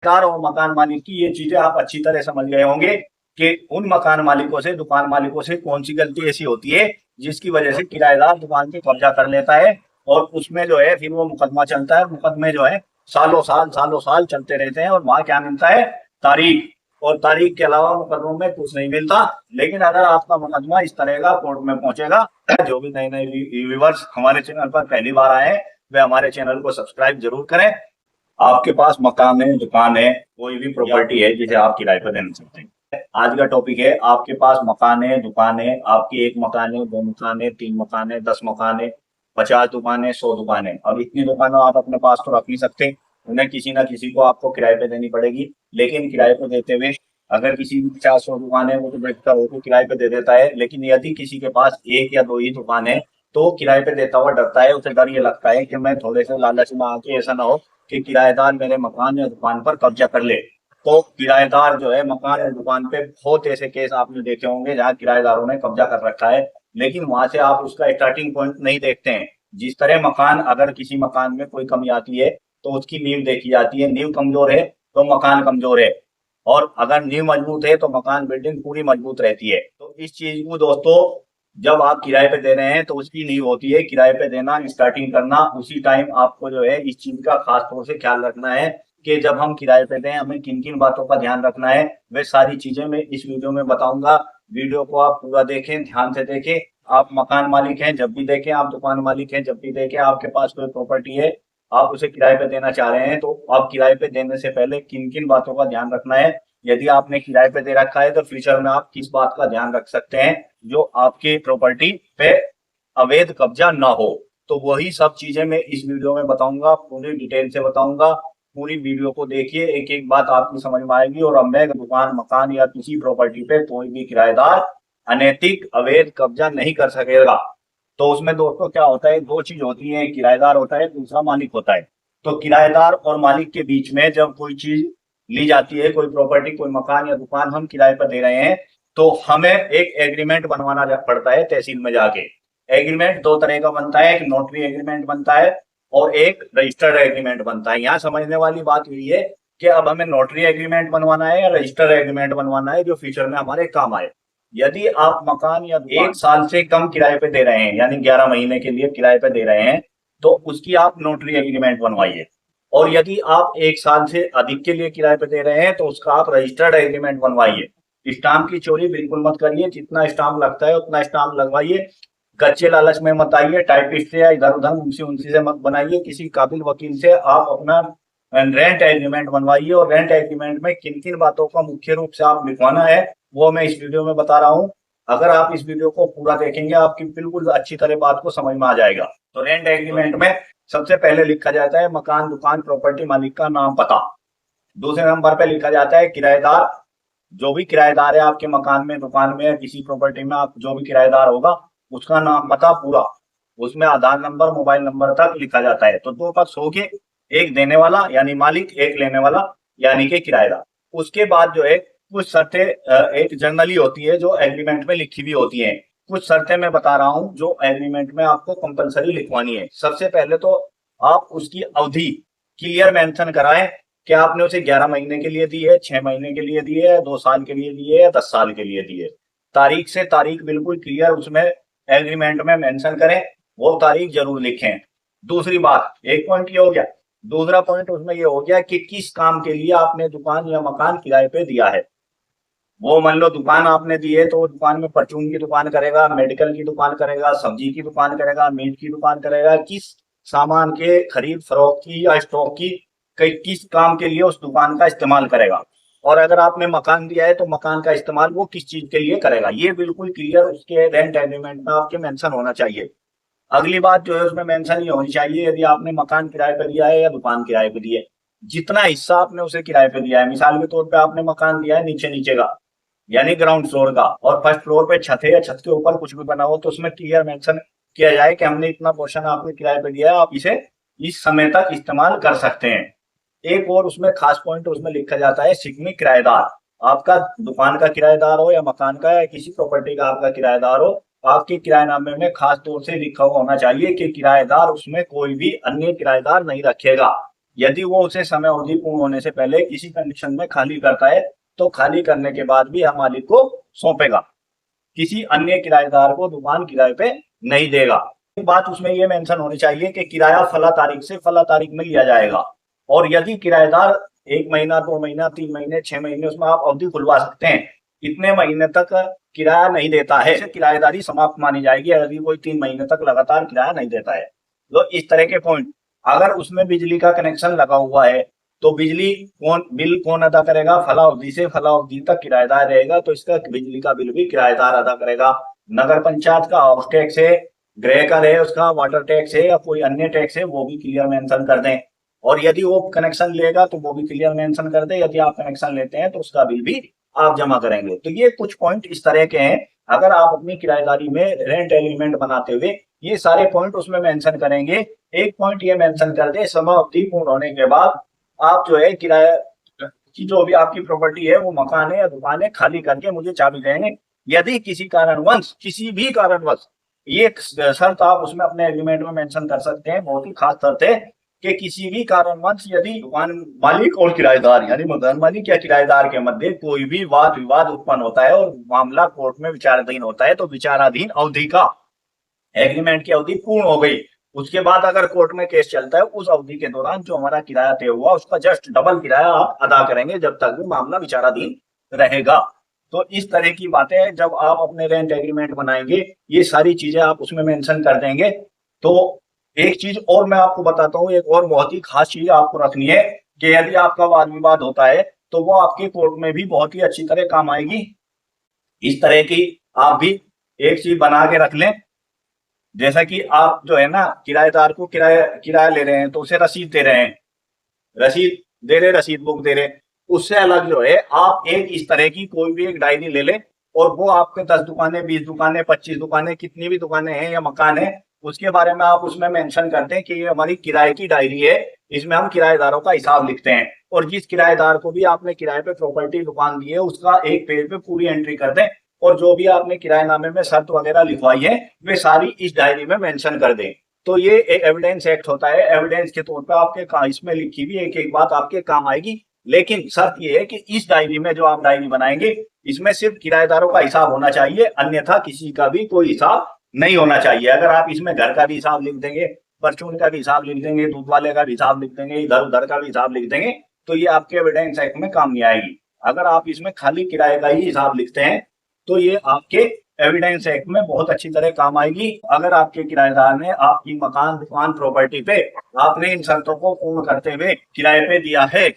Car और मकान मालिक की ये चीजें आप अच्छी तरह समझ गए होंगे कि उन मकान मालिकों से, दुकान मालिकों से कौन सी गलती ऐसी होती है जिसकी वजह से किराएदार दुकान पे कब्जा कर लेता है, और उसमें जो है फिर वो मुकदमा चलता है। मुकदमे जो है सालों साल चलते रहते हैं, और वहां क्या मिलता है? तारीख। और तारीख के अलावा मुकदमों में कुछ नहीं मिलता। लेकिन अगर आपका मुकदमा इस तरह का कोर्ट में पहुंचेगा, जो भी नए नए व्यूवर्स हमारे चैनल पर पहली बार आए हैं, वे हमारे चैनल को सब्सक्राइब जरूर करें। आपके पास मकान है, दुकान है, कोई भी प्रॉपर्टी है जिसे आप किराए पर देना चाहते हैं, आज का टॉपिक है आपके पास मकान है, दुकान है, आपकी एक मकान है, दो मकान है, तीन मकान है, 10 मकान है, 50 दुकान है, 100 दुकान है। अब इतनी दुकानें आप अपने पास तो रख नहीं सकते, उन्हें किसी ना किसी को आपको किराए पे देनी पड़ेगी। लेकिन किराए पे देते हुए अगर किसी की 50-100 दुकान है, वो तो बेचता हो तो किराए पे दे देता है। लेकिन यदि किसी के पास एक या दो ही दुकान है, तो किराए पे देता हुआ डरता है। उसे डर ये लगता है कि मैं थोड़े से लालच में आके ऐसा ना हो कि किराएदार मेरे मकान या दुकान पर कब्जा कर ले। तो किराएदार जो है मकान या दुकान पे, बहुत ऐसे केस आपने देखे होंगे जहां किराएदारों ने कब्जा कर रखा है, लेकिन वहां से आप उसका स्टार्टिंग पॉइंट नहीं देखते हैं। जिस तरह मकान, अगर किसी मकान में कोई कमी आती है तो उसकी नींव देखी जाती है। नींव कमजोर है तो मकान कमजोर है, और अगर नींव मजबूत है तो मकान, बिल्डिंग पूरी मजबूत रहती है। तो इस चीज को दोस्तों, जब आप किराए पे दे रहे हैं तो उसकी नींव होती है किराए पे देना, स्टार्टिंग करना। उसी टाइम आपको जो है इस चीज का खास तौर से ख्याल रखना है कि जब हम किराए पे दें हमें किन किन बातों का ध्यान रखना है। वे सारी चीजें मैं इस वीडियो में बताऊंगा। वीडियो को आप पूरा देखें, ध्यान से देखें। आप मकान मालिक हैं जब भी देखें, आप दुकान मालिक हैं जब भी देखें, आपके पास कोई प्रॉपर्टी है, आप उसे किराए पे देना चाह रहे हैं, तो आप किराए पे देने से पहले किन किन बातों का ध्यान रखना है। यदि आपने किराए पे दे रखा है तो फ्यूचर में आप किस बात का ध्यान रख सकते हैं जो आपकी प्रॉपर्टी पे अवैध कब्जा ना हो। तो वही सब चीजें मैं इस वीडियो में बताऊंगा, पूरी डिटेल से बताऊंगा। पूरी वीडियो को देखिए, एक एक बात आपकी समझ में आएगी। और अब मैं दुकान, मकान या किसी प्रॉपर्टी पे कोई भी किराएदार अनैतिक अवैध कब्जा नहीं कर सकेगा। तो उसमें दोस्तों क्या होता है, दो चीज होती है, किराएदार होता है, दूसरा मालिक होता है। तो किराएदार और मालिक के बीच में जब कोई चीज ली जाती है, कोई प्रॉपर्टी, कोई मकान या दुकान हम किराए पर दे रहे हैं, तो हमें एक एग्रीमेंट बनवाना पड़ता है तहसील में जाके। एग्रीमेंट दो तरह का बनता है, एक नोटरी एग्रीमेंट बनता है और एक रजिस्टर्ड एग्रीमेंट बनता है। यहाँ समझने वाली बात हुई है कि अब हमें नोटरी एग्रीमेंट बनवाना है या रजिस्टर्ड एग्रीमेंट बनवाना है जो फ्यूचर में हमारे काम आए। यदि आप मकान या एक साल से कम किराए पे दे रहे हैं, यानी 11 महीने के लिए किराए पे दे रहे हैं, तो उसकी आप नोटरी एग्रीमेंट बनवाइए। और यदि आप एक साल से अधिक के लिए किराए पे दे रहे हैं तो उसका आप रजिस्टर्ड एग्रीमेंट बनवाइए। स्टाम्प की चोरी बिल्कुल मत करिए, जितना स्टाम्प लगता है उतना स्टाम्प लगवाइए। कच्चे लालच में मत आइए, टाइपिस्ट से या इधर उधर मुंशी उनसी से मत बनाइए, किसी काबिल वकील से आप अपना रेंट एग्रीमेंट बनवाइए। और रेंट एग्रीमेंट में किन किन बातों का मुख्य रूप से आप लिखवाना है वो मैं इस वीडियो में बता रहा हूँ। अगर आप इस वीडियो को पूरा देखेंगे आपकी बिल्कुल अच्छी तरह बात को समझ में आ जाएगा। तो रेंट एग्रीमेंट में सबसे पहले लिखा जाता है मकान, दुकान, प्रॉपर्टी मालिक का नाम, पता। दूसरे नंबर पे लिखा जाता है किराएदार। जो भी किराएदार है आपके मकान में, दुकान में या किसी प्रॉपर्टी में, आप जो भी किराएदार होगा उसका नाम, पता पूरा। उसमें आधार नंबर, मोबाइल नंबर तक लिखा जाता है। तो दो पक्ष हो गए, एक देने वाला यानी मालिक, एक लेने वाला यानी कि किराएदार। उसके बाद जो है कुछ शर्तें एक जनरली होती है जो एग्रीमेंट में लिखी हुई होती है। कुछ शर्तें मैं बता रहा हूं जो एग्रीमेंट में आपको कंपलसरी लिखवानी है। सबसे पहले तो आप उसकी अवधि क्लियर मेंशन कराएं कि आपने उसे 11 महीने के लिए दी है, 6 महीने के लिए दी है, 2 साल के लिए दी है या 10 साल के लिए दी है। तारीख से तारीख बिल्कुल क्लियर उसमें एग्रीमेंट में मेंशन करें, वो तारीख जरूर लिखें। दूसरी बात, एक पॉइंट ये हो गया। दूसरा पॉइंट उसमें ये हो गया कि किस काम के लिए आपने दुकान या मकान किराए पे दिया है। वो मान लो दुकान आपने दी है तो वो दुकान में परचून की दुकान करेगा, मेडिकल की दुकान करेगा, सब्जी की दुकान करेगा, मीट की दुकान करेगा, किस सामान के खरीद फरोख्त की या स्टॉक की, किस काम के लिए उस दुकान का इस्तेमाल करेगा। और अगर आपने मकान दिया है तो मकान का इस्तेमाल वो किस चीज के लिए करेगा, ये बिल्कुल क्लियर उसके रेंट एग्रीमेंट में आपके मेंशन होना चाहिए। अगली बात जो है उसमें मेंशन ये होनी चाहिए, यदि आपने मकान किराए पे दिया है या दुकान किराए पे दी है, जितना हिस्सा आपने उसे किराए पे दिया है। मिसाल के तौर पे आपने मकान दिया है नीचे नीचे का, यानी ग्राउंड फ्लोर का, और फर्स्ट फ्लोर पे छत है या छत के ऊपर कुछ भी बना हो, तो उसमें क्लियर मेंशन किया जाए कि हमने इतना पोर्शन आपको किराए पे दिया है, आप इसे इस समय तक इस्तेमाल कर सकते हैं। एक और उसमें खास पॉइंट उसमें लिखा जाता है सिग्मी किराएदार। आपका दुकान का किराएदार हो या मकान का या किसी प्रॉपर्टी का आपका किराएदार हो, आपके किराएनामे में खास तौर से लिखा हुआ होना चाहिए कि किराएदार उसमें कोई भी अन्य किराएदार नहीं रखेगा। यदि वो उसे समय अवधि पूर्ण होने से पहले किसी कंडीशन में खाली करता है तो खाली करने के बाद भी हम मालिक को सौंपेगा, किसी अन्य किराएदार को दुकान किराए पे नहीं देगा। एक बात उसमें ये मेंशन होनी चाहिए कि किराया फला तारीख से फला तारीख में लिया जाएगा। और यदि किराएदार 1 महीना 2 महीना 3 महीने 6 महीने उसमें आप अवधि खुलवा सकते हैं, इतने महीने तक किराया नहीं देता है किराएदारी समाप्त मानी जाएगी यदि कोई 3 महीने तक लगातार किराया नहीं देता है। तो इस तरह के पॉइंट, अगर उसमें बिजली का कनेक्शन लगा हुआ है तो बिजली बिल कौन अदा करेगा, फला अवधि से फला अवधि तक किराएदार रहेगा तो इसका बिजली का बिल भी किराएदार अदा करेगा। नगर पंचायत का हाउस टैक्स है, गृह कर है, उसका वाटर टैक्स है या कोई अन्य टैक्स है, वो भी क्लियर मेंशन कर दें। और यदि वो कनेक्शन लेगा तो वो भी क्लियर मेंशन कर दे, यदि आप कनेक्शन लेते हैं तो उसका बिल भी आप जमा करेंगे। तो ये कुछ पॉइंट इस तरह के हैं, अगर आप अपनी किराएदारी में रेंट एग्रीमेंट बनाते हुए ये सारे पॉइंट उसमें मेंशन करेंगे। एक पॉइंट ये मेंशन कर दे, समय अवधि पूर्ण होने के बाद आप जो है किराया की जो भी आपकी प्रॉपर्टी है वो मकान है या दुकान है खाली करके मुझे चाबी देंगे। यदि किसी भी कारणवश, ये शर्त आप उसमें अपने एग्रीमेंट में मेंशन कर सकते हैं, बहुत ही खास शर्त है कि किसी भी कारणवश यदि दुकान मालिक और किराएदार यानी मकान मालिक या किराएदार के मध्य कोई भी वाद विवाद उत्पन्न होता है और मामला कोर्ट में विचाराधीन होता है तो विचाराधीन अवधि का एग्रीमेंट की अवधि पूर्ण हो गई, उसके बाद अगर कोर्ट में केस चलता है उस अवधि के दौरान जो हमारा किराया तय हुआ उसका जस्ट डबल किराया आप अदा करेंगे जब तक भी मामला विचाराधीन रहेगा। तो इस तरह की बातें जब आप अपने रेंट एग्रीमेंट बनाएंगे ये सारी चीजें आप उसमें मेंशन कर देंगे। तो एक चीज और मैं आपको बताता हूँ, एक और बहुत ही खास चीज आपको रखनी है कि यदि आपका वाद विवाद होता है तो वो आपके कोर्ट में भी बहुत ही अच्छी तरह काम आएगी। इस तरह की आप भी एक चीज बना के रख लें, जैसा कि आप जो है ना किराएदार को किराया ले रहे हैं तो उसे रसीद दे रहे हैं, रसीद दे रहे, रसीद बुक दे रहे, उससे अलग जो है आप एक इस तरह की कोई भी एक डायरी ले लें और वो आपके 10 दुकानें 20 दुकानें 25 दुकानें कितनी भी दुकानें हैं या मकान है उसके बारे में आप उसमें मेंशन करते हैं कि ये हमारी किराए की डायरी है, इसमें हम किराएदारों का हिसाब लिखते हैं। और जिस किराएदार को भी आपने किराए पे प्रॉपर्टी दुकान दी है उसका एक पेज पे पूरी एंट्री कर दें और जो भी आपने किराएनामे में शर्त वगैरह लिखवाई है वे सारी इस डायरी में मेंशन कर दें। तो ये एक एविडेंस एक्ट होता है, एविडेंस के तौर पर आपके इसमें लिखी हुई एक एक बात आपके काम आएगी। लेकिन शर्त ये है कि इस डायरी में जो आप डायरी बनाएंगे इसमें सिर्फ किराएदारों का हिसाब होना चाहिए, अन्यथा किसी का भी कोई हिसाब नहीं होना चाहिए। अगर आप इसमें घर का भी हिसाब लिख देंगे, परचून का भी हिसाब लिख देंगे, दूध वाले का भी हिसाब लिख देंगे, इधर उधर का भी हिसाब लिख देंगे तो ये आपके एविडेंस एक्ट में काम नहीं आएगी। अगर आप इसमें खाली किराए का ही हिसाब लिखते हैं तो ये आपके एविडेंस एक्ट में बहुत अच्छी तरह काम आएगी। अगर आपके किराएदार ने आपकी मकान दुकान प्रॉपर्टी पे आपने इन शर्तों को पूर्ण करते हुए किराए पे दिया है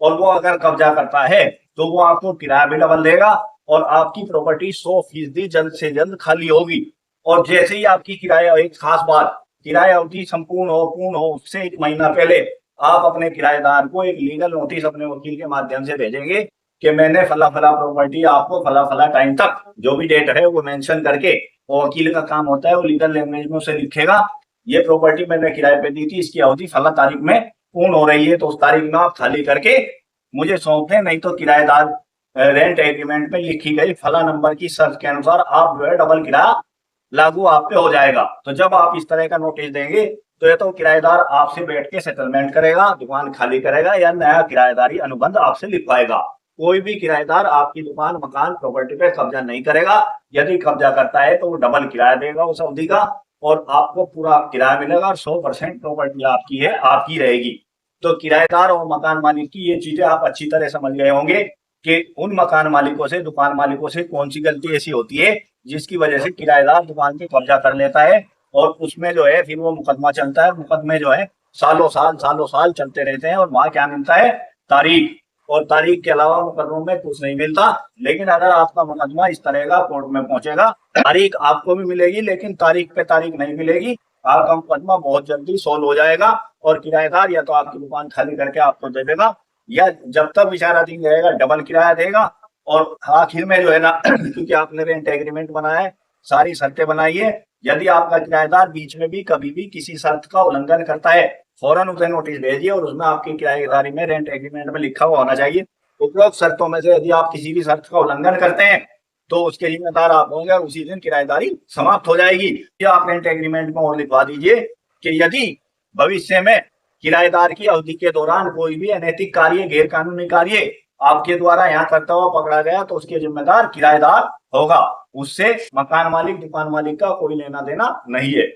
और वो अगर कब्जा करता है तो वो आपको किराया भी डबल देगा और आपकी प्रॉपर्टी 100% जल्द से जल्द खाली होगी। और जैसे ही आपकी किराया, एक खास बात, किराया अवधि संपूर्ण हो पूर्ण हो उससे 1 महीना पहले आप अपने किराएदार को एक लीगल नोटिस अपने वकील के माध्यम से भेजेंगे कि मैंने फला फला प्रॉपर्टी आपको फला फला टाइम तक जो भी डेट है वो मेंशन करके, वो वकील का काम होता है वो लीगल लैंग्वेज में उसे लिखेगा ये प्रॉपर्टी मैंने किराए पे दी थी, इसकी अवधि फला तारीख में पूर्ण हो रही है तो उस तारीख में आप खाली करके मुझे सौंप दें, नहीं तो किराएदार रेंट एग्रीमेंट में लिखी गई फला नंबर की शर्त के अनुसार आप जो है डबल किराया लागू आप पे हो जाएगा। तो जब आप इस तरह का नोटिस देंगे तो ये तो किराएदार आपसे बैठ के सेटलमेंट करेगा, दुकान खाली करेगा या नया किराएदारी अनुबंध आपसे लिखवाएगा। कोई भी किराएदार आपकी दुकान मकान प्रॉपर्टी पे कब्जा नहीं करेगा, यदि कब्जा करता है तो वो डबल किराया देगा उस अवधि का और आपको पूरा किराया मिलेगा और 100% प्रॉपर्टी आपकी है, आपकी रहेगी। तो किराएदार और मकान मालिक की ये चीजें आप अच्छी तरह समझ गए होंगे कि उन मकान मालिकों से दुकान मालिकों से कौन सी गलती ऐसी होती है जिसकी वजह से किराएदार दुकान पे कब्जा कर लेता है और उसमें जो है फिर वो मुकदमा चलता है, मुकदमे जो है सालों साल चलते रहते हैं और वहां क्या मिलता है, तारीख, और तारीख के अलावा मुकदमों में कुछ नहीं मिलता। लेकिन अगर आपका मुकदमा इस तरह का कोर्ट में पहुंचेगा, तारीख आपको भी मिलेगी लेकिन तारीख पे तारीख नहीं मिलेगी, आपका मुकदमा बहुत जल्दी सोल्व हो जाएगा और किराएदार या तो आपकी दुकान खाली करके आपको दे देगा या जब तक विचाराधीन रहेगा डबल किराया देगा। और आखिर में जो है ना क्योंकि आपने रेंट एग्रीमेंट बनाया है, सारी शर्तें बनाई है, यदि आपका किराएदार बीच में भी कभी भी किसी शर्त का उल्लंघन करता है फौरन उसे नोटिस भेजिए और उसमें आपकी किराएदारी में रेंट एग्रीमेंट में लिखा हुआ होना चाहिए उपरोक्त शर्तों में से यदि आप किसी भी शर्त का उल्लंघन करते हैं तो उसके जिम्मेदार आप होंगे और उसी दिन किराएदारी समाप्त हो जाएगी। या आप रेंट एग्रीमेंट में और लिखवा दीजिए कि यदि भविष्य में किराएदार की अवधि के दौरान कोई भी अनैतिक कार्य, गैर कानूनी कार्य आपके द्वारा यहाँ करता हुआ पकड़ा गया तो उसके जिम्मेदार किराएदार होगा, उससे मकान मालिक, दुकान मालिक का कोई लेना देना नहीं है।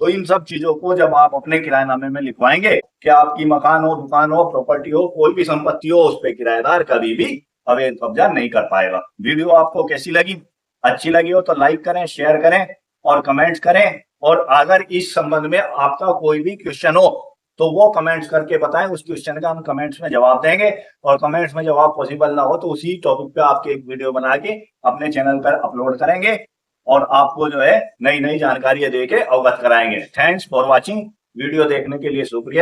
तो इन सब चीजों को जब आप अपने किराएनामे में लिखवाएंगे कि आपकी मकान हो, दुकान हो, प्रॉपर्टी हो, कोई भी संपत्ति हो, उस पर किराएदार कभी भी अवैध कब्जा नहीं कर पाएगा। वीडियो आपको कैसी लगी? अच्छी लगी हो तो लाइक करें, शेयर करें और कमेंट्स करें। और अगर इस संबंध में आपका कोई भी क्वेश्चन हो तो वो कमेंट्स करके बताएं, उस क्वेश्चन का हम कमेंट्स में जवाब देंगे। और कमेंट्स में जवाब पॉसिबल ना हो तो उसी टॉपिक पे आपके एक वीडियो बना के अपने चैनल पर अपलोड करेंगे और आपको जो है नई नई जानकारियां देके अवगत कराएंगे। Thanks for watching. वीडियो देखने के लिए शुक्रिया।